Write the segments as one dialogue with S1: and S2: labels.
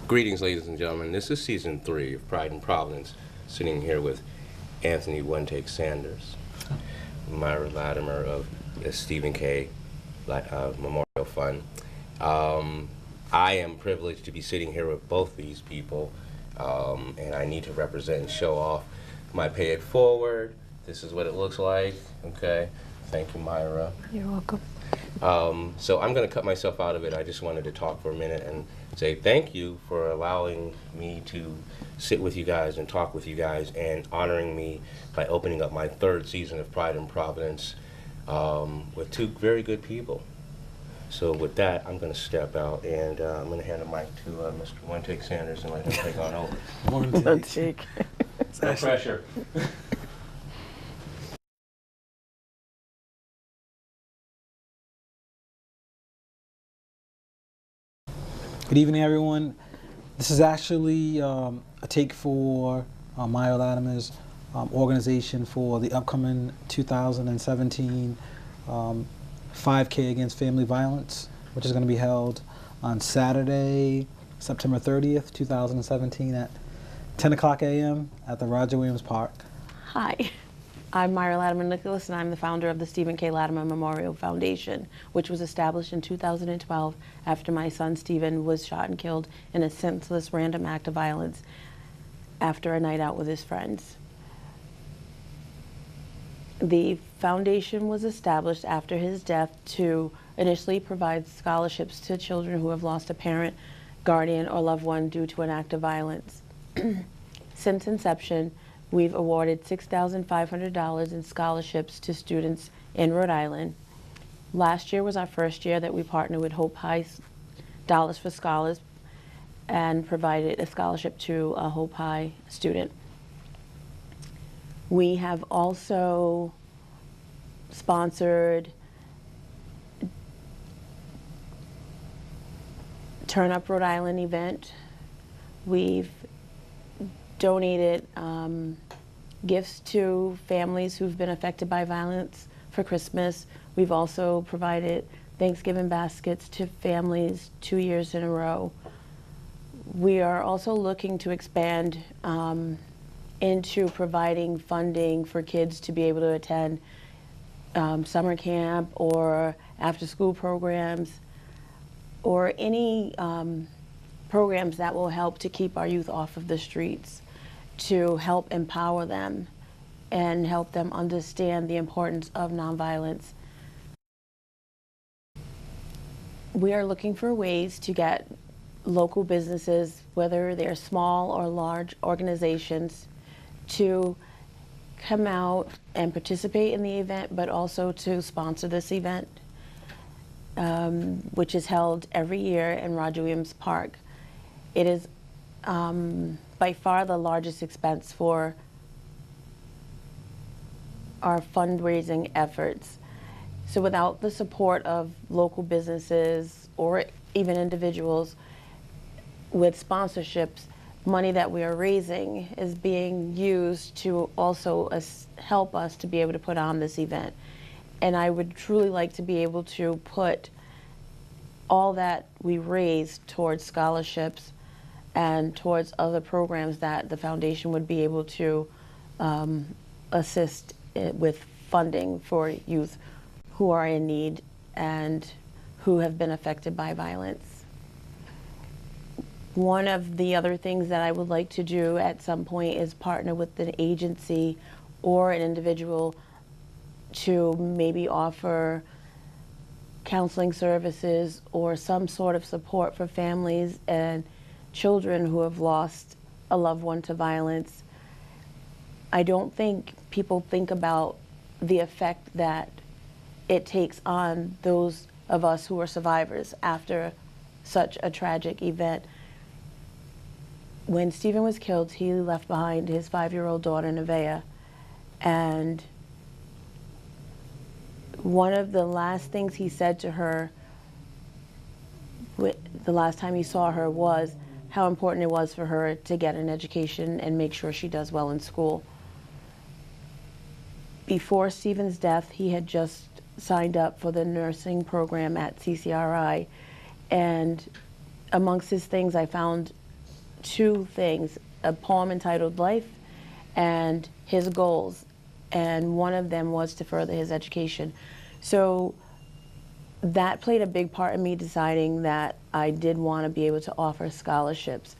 S1: Greetings, ladies and gentlemen. This is season 3 of Pride in Providence, sitting here with Anthony One Take Sanders, Myra Latimer of Stephen K. Memorial Fund. I am privileged to be sitting here with both these people, and I need to represent and show off my pay it forward. This is what it looks like, okay? Thank you, Myra.
S2: You're welcome.
S1: So I'm going to cut myself out of it. I just wanted to talk for a minute and say thank you for allowing me to sit with you guys and talk with you guys and honoring me by opening up my 3rd season of Pride in Providence with 2 very good people. So with that, I'm going to step out and I'm going to hand the mic to Mr. One Take Sanders and let him take on over.
S2: One take.
S1: No pressure.
S3: Good evening, everyone. This is actually a take for Myra Latimer's organization for the upcoming 2017 5K against family violence, which is going to be held on Saturday, September 30th, 2017 at 10 o'clock a.m. at the Roger Williams Park.
S2: Hi, I'm Myra Latimer-Nicholas, and I'm the founder of the Stephen K. Latimer Memorial Foundation, which was established in 2012 after my son Stephen was shot and killed in a senseless random act of violence after a night out with his friends. The foundation was established after his death to initially provide scholarships to children who have lost a parent, guardian, or loved one due to an act of violence. Since inception, we've awarded $6,500 in scholarships to students in Rhode Island. Last year was our first year that we partnered with Hope High Dollars for Scholars and provided a scholarship to a Hope High student. We have also sponsored Turn Up Rhode Island event. We've donated gifts to families who've been affected by violence for Christmas. We've also provided Thanksgiving baskets to families 2 years in a row. We are also looking to expand into providing funding for kids to be able to attend summer camp or after-school programs or any programs that will help to keep our youth off of the streets, to help empower them and help them understand the importance of nonviolence. We are looking for ways to get local businesses, whether they're small or large organizations, to come out and participate in the event, but also to sponsor this event, which is held every year in Roger Williams Park. It is by far the largest expense for our fundraising efforts. So without the support of local businesses or even individuals with sponsorships, money that we are raising is being used to also help us to be able to put on this event. And I would truly like to be able to put all that we raise towards scholarships and towards other programs that the foundation would be able to assist with funding for youth who are in need and who have been affected by violence. One of the other things that I would like to do at some point is partner with an agency or an individual to maybe offer counseling services or some sort of support for families and children who have lost a loved one to violence. I don't think people think about the effect that it takes on those of us who are survivors after such a tragic event. When Stephen was killed, he left behind his 5-year-old daughter, Nevaeh, and one of the last things he said to her the last time he saw her was how important it was for her to get an education and make sure she does well in school. Before Stephen's death, he had just signed up for the nursing program at CCRI, and amongst his things I found two things, a poem entitled Life and his goals. And one of them was to further his education. So that played a big part in me deciding that I did want to be able to offer scholarships.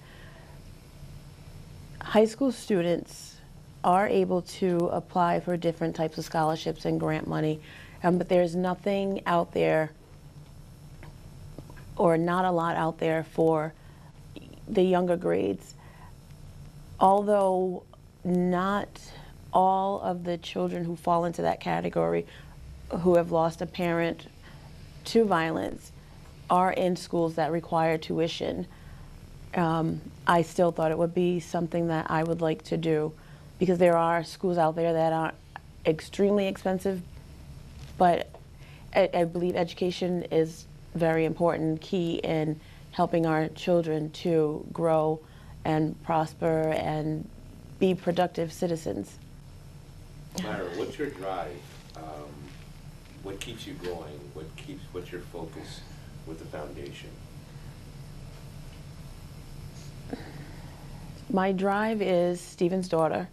S2: High school students are able to apply for different types of scholarships and grant money, but there's nothing out there, or not a lot out there, for the younger grades. Although not all of the children who fall into that category who have lost a parent to violence are in schools that require tuition, I still thought it would be something that I would like to do, because there are schools out there that aren't extremely expensive, but I believe education is very important, key in helping our children to grow and prosper and be productive citizens.
S1: Myra, what's your drive? What keeps you going? What's your focus with the foundation?
S2: My drive is Stephen's daughter,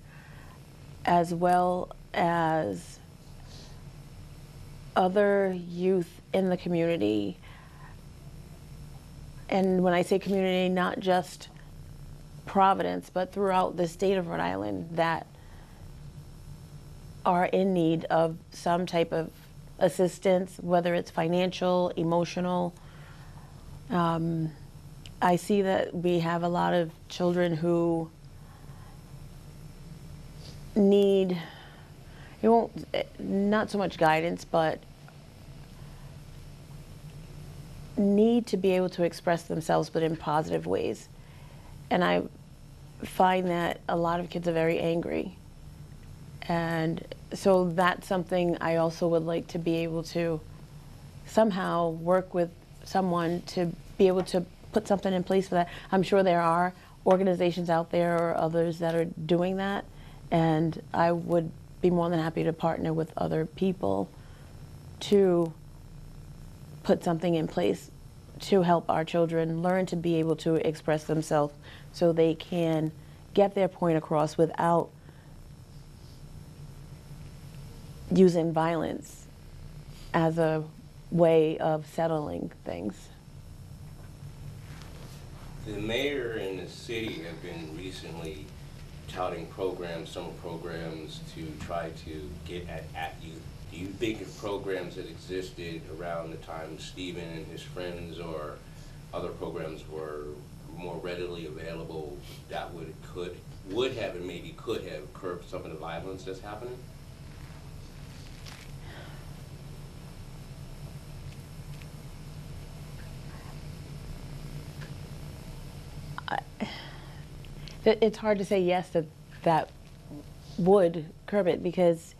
S2: as well as other youth in the community. And when I say community, not just Providence, but throughout the state of Rhode Island, that are in need of some type of assistance, whether it's financial, emotional. I see that we have a lot of children who need, not so much guidance, but need to be able to express themselves, but in positive ways. And I find that a lot of kids are very angry. And so that's something I also would like to be able to somehow work with someone to be able to put something in place for that. I'm sure there are organizations out there or others that are doing that, and I would be more than happy to partner with other people to put something in place to help our children learn to be able to express themselves so they can get their point across without using violence as a way of settling things.
S1: The mayor and the city have been recently touting programs, summer programs, to try to get at youth. Do you think if programs that existed around the time Stephen and his friends or other programs were more readily available, that would have and maybe could have curbed some of the violence that's happening?
S2: It's hard to say yes that would curb it, because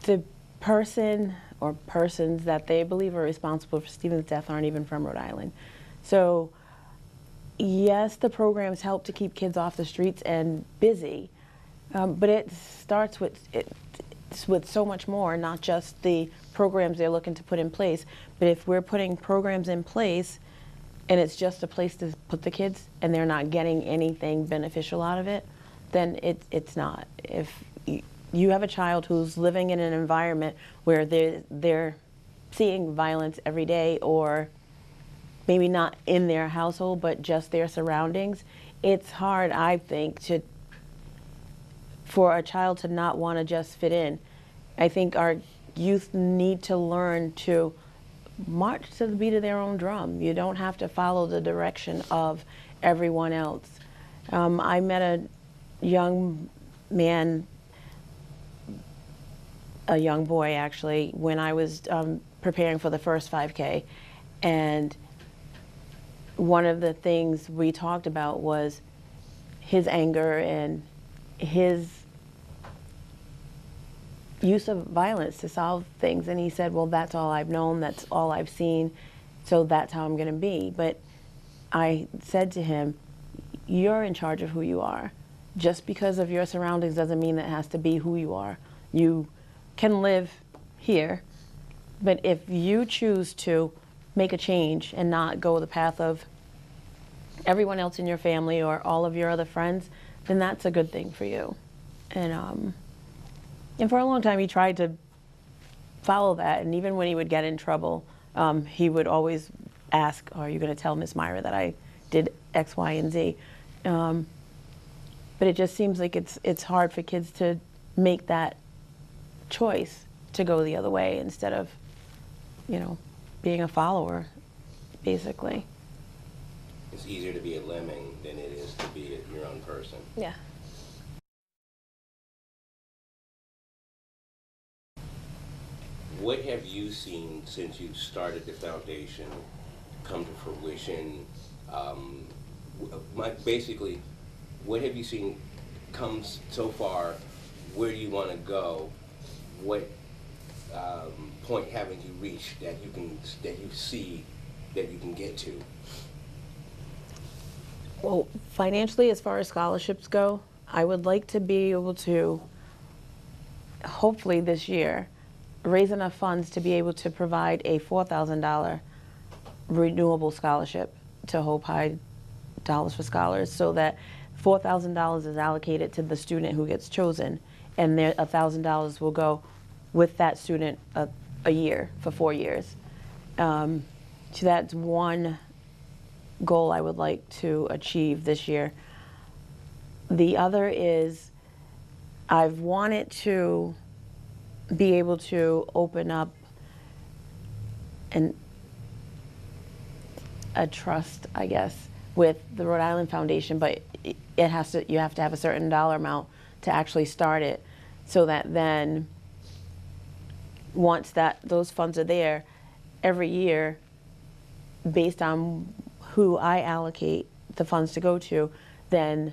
S2: the person or persons that they believe are responsible for Stephen's death aren't even from Rhode Island. So yes, the programs help to keep kids off the streets and busy, but it starts with so much more, not just the programs they're looking to put in place. But if we're putting programs in place and it's just a place to put the kids and they're not getting anything beneficial out of it, then it's not. If you have a child who's living in an environment where they're seeing violence every day, or maybe not in their household, but just their surroundings, it's hard, I think, for a child to not want to just fit in. I think our youth need to learn to march to the beat of their own drum. You don't have to follow the direction of everyone else. I met a young man, a young boy actually, when I was preparing for the first 5K, and one of the things we talked about was his anger and his use of violence to solve things. And he said, well, that's all I've known, that's all I've seen, so that's how I'm going to be. But I said to him, you're in charge of who you are. Just because of your surroundings doesn't mean that has to be who you are. You can live here, but if you choose to make a change and not go the path of everyone else in your family or all of your other friends, then that's a good thing for you. And for a long time, he tried to follow that. And even when he would get in trouble, he would always ask, "Are you going to tell Miss Myra that I did X, Y, and Z?" But it just seems like it's hard for kids to make that choice to go the other way instead of, being a follower, basically.
S1: It's easier to be a lemming than it is to be your own person.
S2: Yeah.
S1: What have you seen since you started the foundation come to fruition? Basically, what have you seen come so far? Where do you want to go? What point haven't you reached that you see that you can get to?
S2: Well, financially, as far as scholarships go, I would like to be able to, hopefully this year, raise enough funds to be able to provide a $4,000 renewable scholarship to Hope High Dollars for Scholars, so that $4,000 is allocated to the student who gets chosen, and $1,000 will go with that student a year for 4 years. So that's one goal I would like to achieve this year. The other is I've wanted to be able to open up a trust, I guess, with the Rhode Island Foundation, but you have to have a certain dollar amount to actually start it, so that then once those funds are there, every year, based on who I allocate the funds to go to, then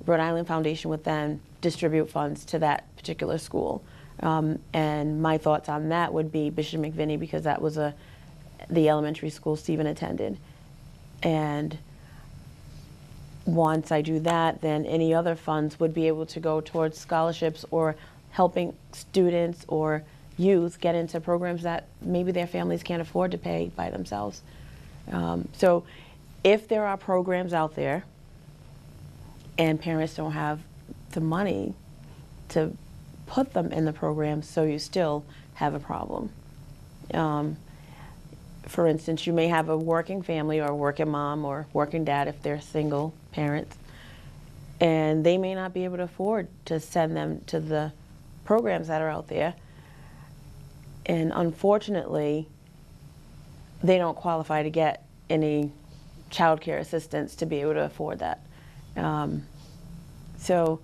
S2: Rhode Island Foundation would then distribute funds to that particular school. And my thoughts on that would be Bishop McVinney, because that was the elementary school Stephen attended. And once I do that, then any other funds would be able to go towards scholarships or helping students or youth get into programs that maybe their families can't afford to pay by themselves. So if there are programs out there and parents don't have the money to put them in the program, so you still have a problem. For instance, you may have a working family or a working mom or working dad if they're single parents, and they may not be able to afford to send them to the programs that are out there. And unfortunately, they don't qualify to get any child care assistance to be able to afford that. So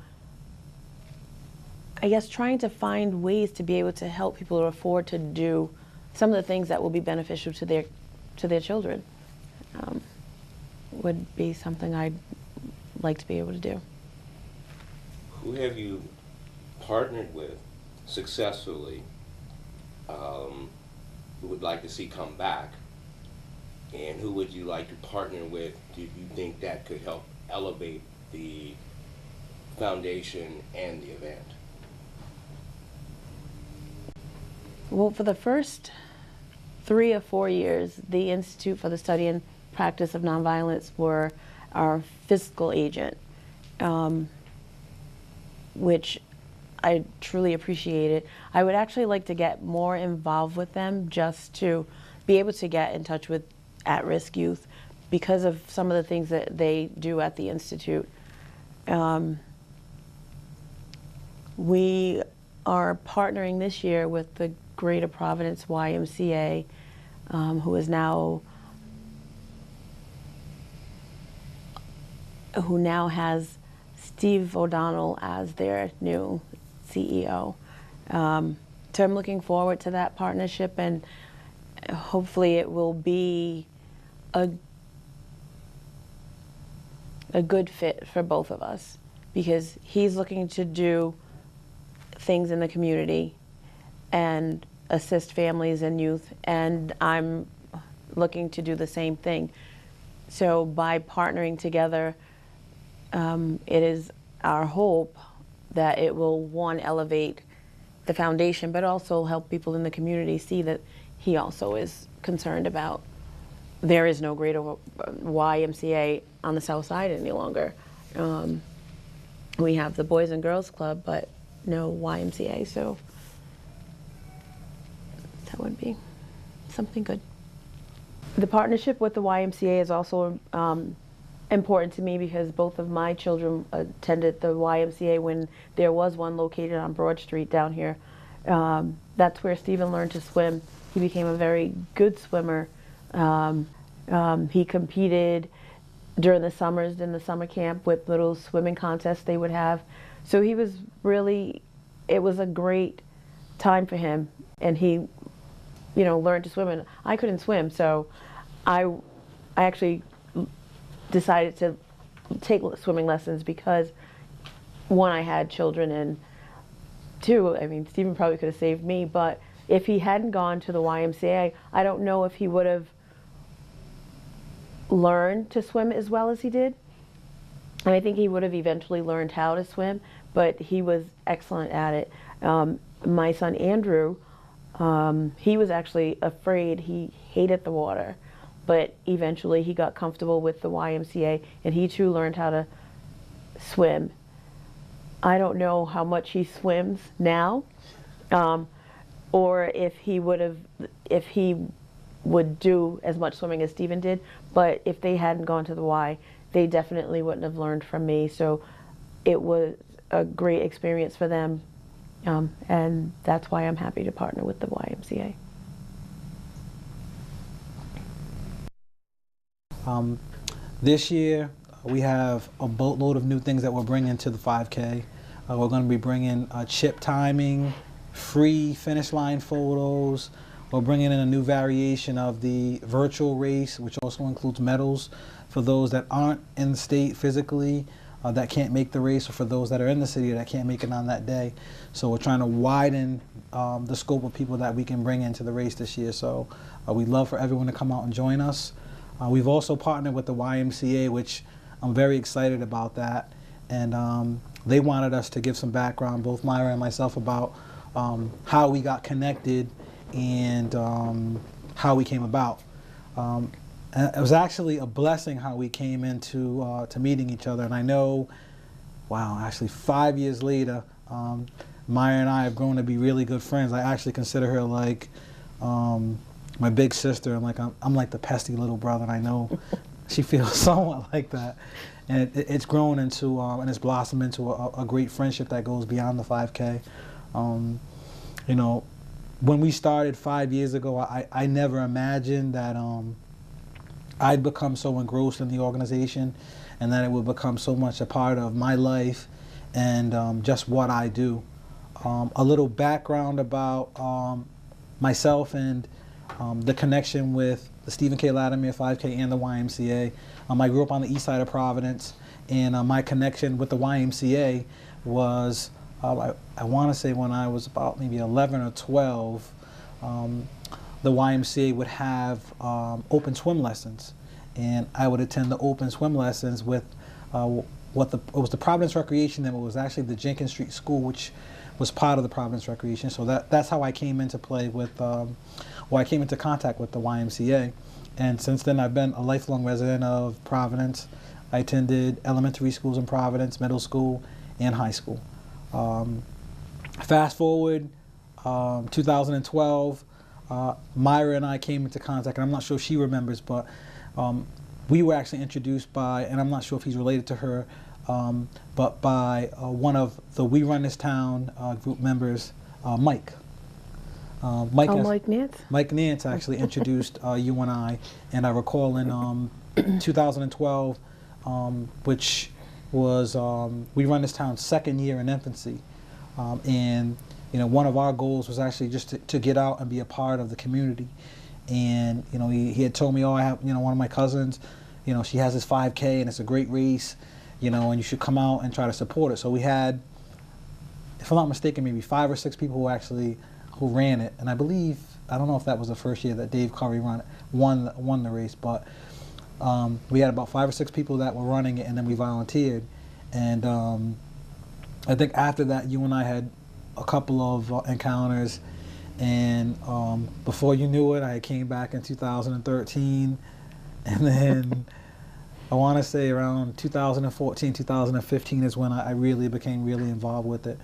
S2: I guess trying to find ways to be able to help people to afford to do some of the things that will be beneficial to their children would be something I'd like to be able to do.
S1: Who have you partnered with successfully who would like to see come back? And who would you like to partner with? Do you think that could help elevate the foundation and the event?
S2: Well, for the first 3 or 4 years, the Institute for the Study and Practice of Nonviolence were our fiscal agent, which I truly appreciated. I would actually like to get more involved with them, just to be able to get in touch with at-risk youth because of some of the things that they do at the Institute. We are partnering this year with the Greater Providence YMCA, who now has Steve O'Donnell as their new CEO. So I'm looking forward to that partnership, and hopefully it will be a good fit for both of us, because he's looking to do things in the community and assist families and youth, and I'm looking to do the same thing. So by partnering together, it is our hope that it will, one, elevate the foundation, but also help people in the community see that he also is concerned about there is no greater YMCA on the South Side any longer. We have the Boys and Girls Club, but no YMCA, so that would be something good. The partnership with the YMCA is also important to me because both of my children attended the YMCA when there was one located on Broad Street down here. That's where Stephen learned to swim. He became a very good swimmer. He competed during the summers in the summer camp with little swimming contests they would have. So he was really, it was a great time for him, and he, you know, learned to swim, and I couldn't swim, so I actually decided to take swimming lessons because, one, I had children, and two, I mean, Stephen probably could have saved me, but if he hadn't gone to the YMCA, I don't know if he would have learned to swim as well as he did. And I think he would have eventually learned how to swim, but he was excellent at it. My son Andrew, he was actually afraid. He hated the water, but eventually he got comfortable with the YMCA, and he too learned how to swim. I don't know how much he swims now, or if he would do as much swimming as Stephen did, but if they hadn't gone to the Y, they definitely wouldn't have learned from me. So it was a great experience for them, and that's why I'm happy to partner with the YMCA.
S3: This year, we have a boatload of new things that we're bringing to the 5K. We're going to be bringing chip timing, free finish line photos. We're bringing in a new variation of the virtual race, which also includes medals for those that aren't in the state physically, that can't make the race, or for those that are in the city that can't make it on that day. So we're trying to widen the scope of people that we can bring into the race this year. So we'd love for everyone to come out and join us. We've also partnered with the YMCA, which I'm very excited about that. And they wanted us to give some background, both Myra and myself, about how we got connected and how we came about. And it was actually a blessing how we came into to meeting each other. And I know, wow, actually 5 years later, Myra and I have grown to be really good friends. I actually consider her like my big sister. I'm like the pesky little brother, and I know she feels somewhat like that. And it's grown into, and it's blossomed into a great friendship that goes beyond the 5K. You know, when we started 5 years ago, I never imagined that I'd become so engrossed in the organization and that it would become so much a part of my life and just what I do. A little background about myself and the connection with the Stephen K. Latimer 5K and the YMCA. I grew up on the east side of Providence, and my connection with the YMCA was, I want to say when I was about maybe 11 or 12, the YMCA would have open swim lessons, and I would attend the open swim lessons with it was the Providence Recreation, then it was actually the Jenkins Street School, which was part of the Providence Recreation. So that's how I came into play with, I came into contact with the YMCA. And since then, I've been a lifelong resident of Providence. I attended elementary schools in Providence, middle school, and high school. Fast forward, 2012, Myra and I came into contact, and I'm not sure if she remembers, but we were actually introduced by, and I'm not sure if he's related to her, but by one of the We Run This Town group members, Mike.
S2: Mike Nance?
S3: Mike Nance actually introduced you and I recall in 2012, which was We Run This Town's second year in infancy, and you know, one of our goals was actually just to get out and be a part of the community. And you know, he had told me, oh, I have, you know, one of my cousins, you know, she has this 5K and it's a great race, you know, and you should come out and try to support it. So we had, if I'm not mistaken, maybe 5 or 6 people who ran it, and I believe, I don't know if that was the first year that Dave Curry won the race, but we had about 5 or 6 people that were running it, and then we volunteered. And I think after that, you and I had a couple of encounters, and before you knew it, I came back in 2013, And then I want to say around 2014, 2015 is when I really became really involved with it.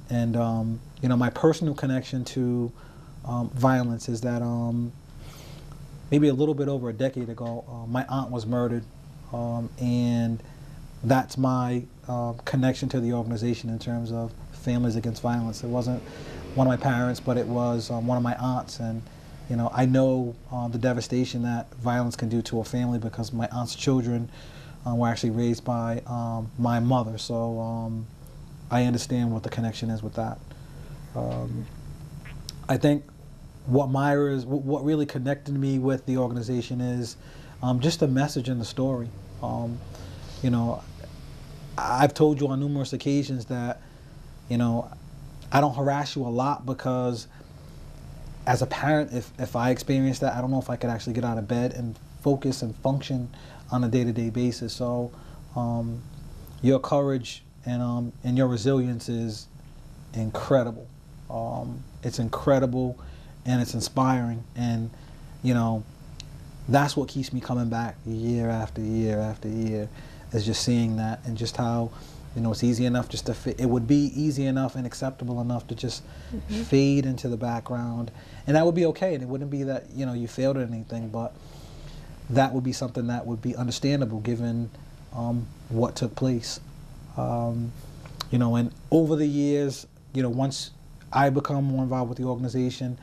S3: And, you know, my personal connection to violence is that maybe a little bit over a decade ago, my aunt was murdered. And that's my connection to the organization in terms of Families Against Violence. It wasn't one of my parents, but it was one of my aunts. And, you know, I know the devastation that violence can do to a family because my aunt's children were actually raised by my mother. So I understand what the connection is with that. I think what what really connected me with the organization is just the message and the story. You know, I've told you on numerous occasions that, you know, I don't harass you a lot because as a parent, if I experienced that, I don't know if I could actually get out of bed and focus and function on a day-to-day basis. So your courage and your resilience is incredible. It's incredible and it's inspiring. And, you know, that's what keeps me coming back year after year after year, is just seeing that and just how, you know, it's easy enough just to it would be easy enough and acceptable enough to just fade into the background, and that would be okay, and it wouldn't be that, you know, you failed at anything, but that would be something that would be understandable given what took place. You know, and over the years, you know, once I become more involved with the organization,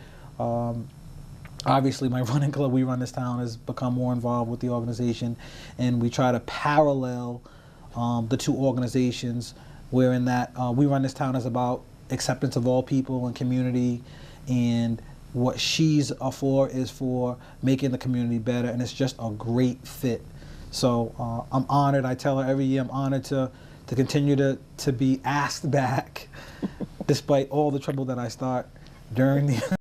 S3: obviously my running club, We Run This Town, has become more involved with the organization, and we try to parallel the two organizations, wherein that We Run This Town is about acceptance of all people and community, and what she's for is for making the community better, and it's just a great fit. So I'm honored. I tell her every year I'm honored to continue to be asked back despite all the trouble that I start during the